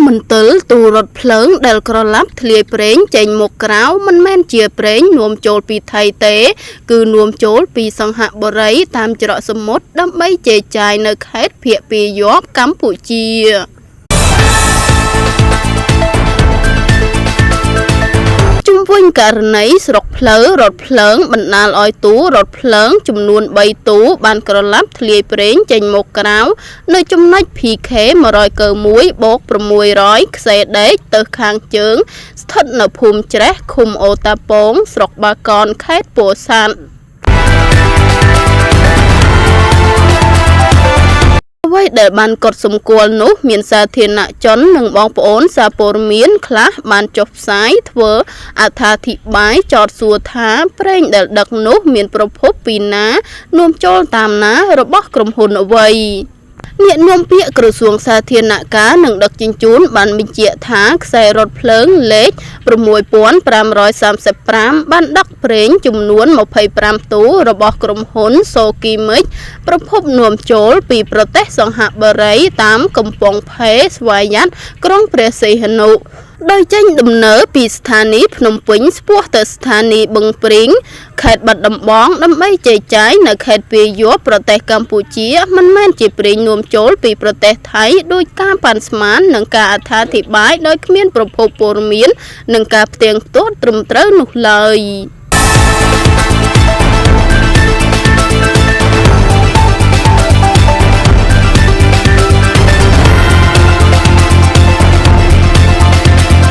មិនទិលទូរថភ្លើងដែលក្រឡាប់ធ្លាយប្រេងចេញមកក្រៅមិនមែនជាប្រេងនាំចូលពីថៃទេគឺនាំចូលពីសង្ហបុរីតាមច្រកសមុទ្រដើម្បីចែកចាយនៅខេត្តភាគពាយ័ព្យកម្ពុជាជុំវិញករណីស្រុកផ្លូវរថភ្លើងបណ្ដាលឲ្យទូរថភ្លើងចំនួន3ទូបានក្រឡាប់ធ្លាយប្រេងចេញមកក្រៅនៅចំណុច PK 191/600 ខ្សែដេកទៅខាងជើងស្ថិតនៅភូមិច្រេះឃុំអូតាពងស្រុកបាកនខេត្តពោធិ៍សាត់អ្វីដែលបានកត់សម្គាល់នោះមានសាធារណជននិងបងប្អូនសារព័ត៌មានខ្លះបានចុះផ្សាយធ្វើអត្ថាធិប្បាយចោទសួរថាប្រេងដែលដឹកនោះមានប្រភពពីណានាំចូលតាមណារបស់ក្រុមហ៊ុនអ្វីអ្នកនាំពាក្យក្រសួងសាធារណការនិងដឹកជញ្ជូនបានបញ្ជាក់ថាខ្សែរថភ្លើងលេខ6535បានដឹកប្រេងចំនួន25ទូរបស់ក្រុមហ៊ុនសូគីមិចប្រភពនាំចូលពីប្រទេសសង្ហបុរីតាមកំពង់ផែស្វាយ័តក្រុងព្រះសីហនុដោយចេញដំណើរពីស្ថានីយ៍ភ្នំពេញស្ពោះទៅស្ថានីយ៍បឹងព្រីងខេត្តបាត់ដំបងដើម្បីចែកចាយនៅខេត្តពាយ័ព្យប្រទេសកម្ពុជាមិនមែនជាប្រេងនាំចូលពីប្រទេសថៃដោយការប៉ាន់ស្មាននិងការអត្ថាធិប្បាយដោយគ្មានប្រភពព័ត៌មាននិងការផ្ទៀងផ្ទាត់ត្រឹមត្រូវនោះឡើយ